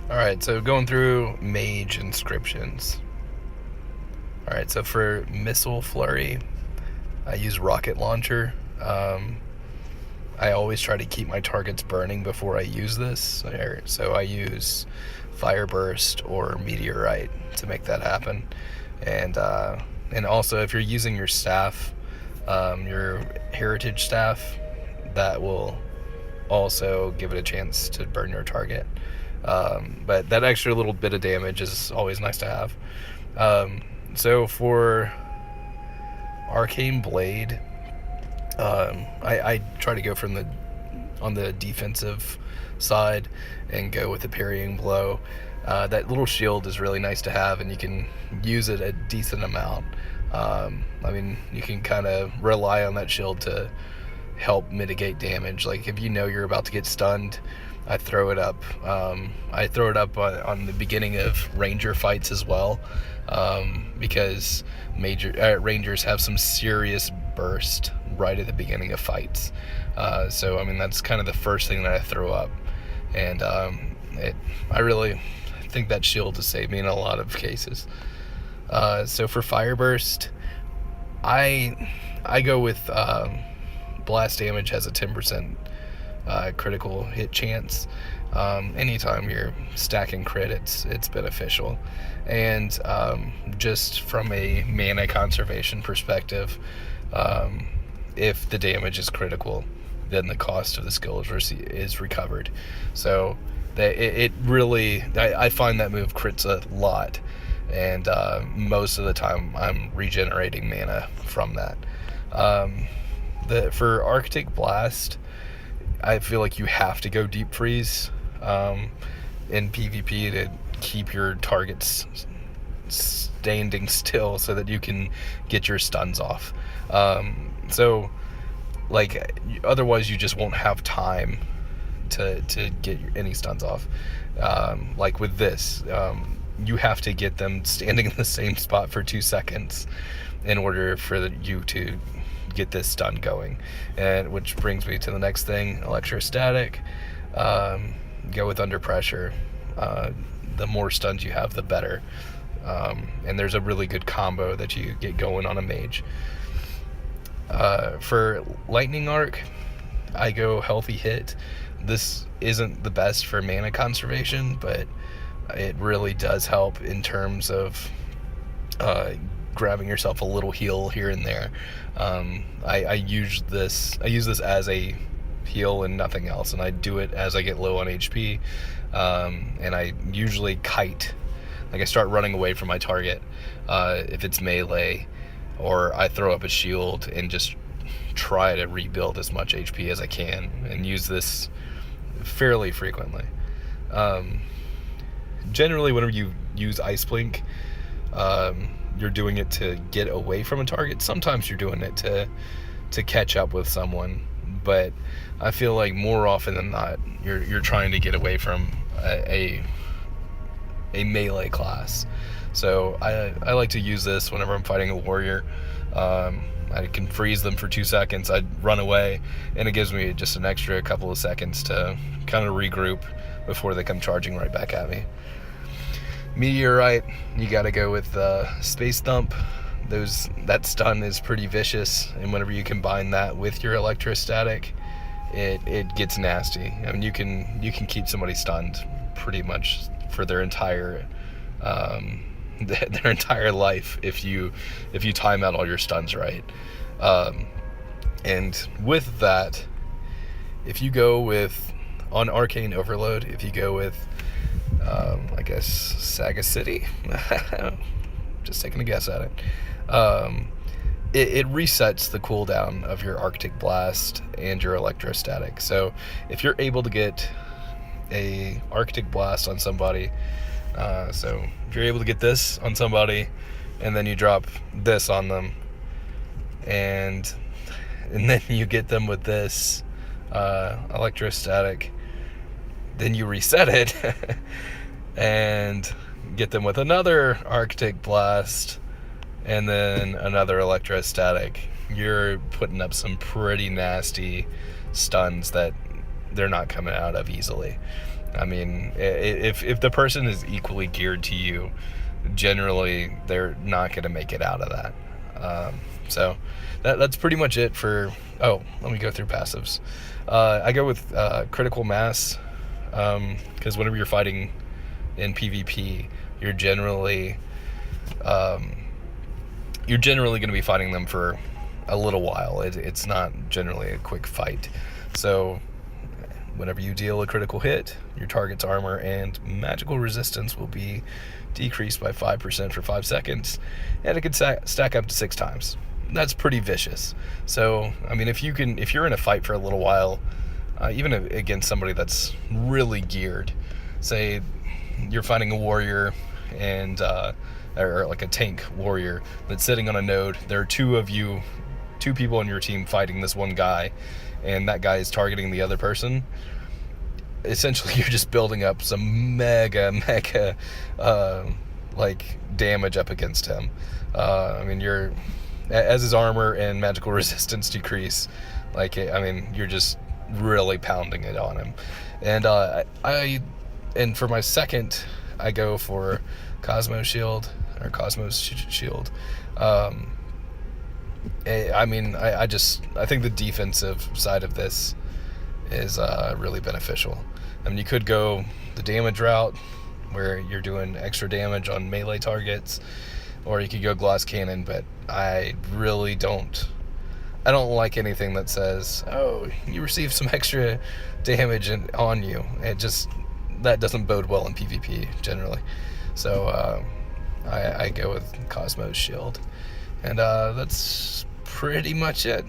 Alright, so going through Mage Inscriptions. Alright, so for Missile Flurry, I use Rocket Launcher. I always try to keep my targets burning before I use this. So I use Fire Burst or Meteorite to make that happen. And also, if you're using your staff, your Heritage staff, that will also give it a chance to burn your target. But that extra little bit of damage is always nice to have. So for Arcane Blade, I try to go on the defensive side and go with the parrying blow. That little shield is really nice to have, and you can use it a decent amount. You can kind of rely on that shield to help mitigate damage. Like if you know you're about to get stunned, I throw it up. I throw it up on the beginning of Ranger fights as well, because Rangers have some serious burst right at the beginning of fights. So that's kind of the first thing that I throw up, and I really think that shield has saved me in a lot of cases. So for Fire Burst, I go with blast damage has a 10% critical hit chance. Anytime you're stacking crit, it's beneficial. And just from a mana conservation perspective, if the damage is critical, then the cost of the skill is recovered. So it really, I find that move crits a lot, and most of the time I'm regenerating mana from that. For Arctic Blast, I feel like you have to go Deep Freeze in PvP to keep your targets standing still so that you can get your stuns off. Otherwise you just won't have time to get any stuns off. Like with this, you have to get them standing in the same spot for 2 seconds in order for you to get this stun going. And which brings me to the next thing, electrostatic. Go with under pressure. The more stuns you have, the better. And there's a really good combo that you get going on a mage. For lightning arc, I go healthy hit. This isn't the best for mana conservation, but it really does help in terms of grabbing yourself a little heal here and there. I use this as a heal and nothing else, and I do it as I get low on HP. And I usually kite, like I start running away from my target if it's melee, or I throw up a shield and just try to rebuild as much HP as I can, and use this fairly frequently. Generally, whenever you use Ice Blink, you're doing it to get away from a target. Sometimes you're doing it to catch up with someone, but I feel like more often than not, you're trying to get away from a melee class. So I like to use this whenever I'm fighting a warrior. I can freeze them for 2 seconds. I run away, and it gives me just an extra couple of seconds to kind of regroup before they come charging right back at me. Meteorite, you gotta go with Space Thump. That stun is pretty vicious, and whenever you combine that with your electrostatic, it gets nasty. You can keep somebody stunned pretty much for their entire their entire life if you time out all your stuns right. And with that, if you go with on Arcane Overload, if you go with I guess Saga City, just taking a guess at it. It resets the cooldown of your Arctic Blast and your electrostatic. So if you're able to get a Arctic Blast on somebody, so if you're able to get this on somebody, and then you drop this on them, and then you get them with this electrostatic, then you reset it and get them with another Arctic Blast and then another electrostatic, you're putting up some pretty nasty stuns that they're not coming out of easily. I mean, if the person is equally geared to you, generally they're not going to make it out of that. So that's pretty much it for. Oh, let me go through passives. I go with critical mass, because whenever you're fighting in PvP, you're generally going to be fighting them for a little while. It's not generally a quick fight. So whenever you deal a critical hit, your target's armor and magical resistance will be decreased by 5% for 5 seconds, and it can stack up to 6 times. That's pretty vicious. So, I mean, if you're in a fight for a little while, even against somebody that's really geared, say you're fighting a warrior and or like a tank warrior that's sitting on a node. There are two people on your team fighting this one guy, and that guy is targeting the other person. Essentially, you're just building up some mega like damage up against him. I mean, as his armor and magical resistance decrease, you're just really pounding it on him. And for my second, I go for Cosmos Shield. I think the defensive side of this is really beneficial. I mean, you could go the damage route, where you're doing extra damage on melee targets, or you could go glass cannon, but I don't like anything that says, oh, you receive some extra damage on you. That doesn't bode well in PvP generally. So I go with Cosmos Shield, and that's pretty much it.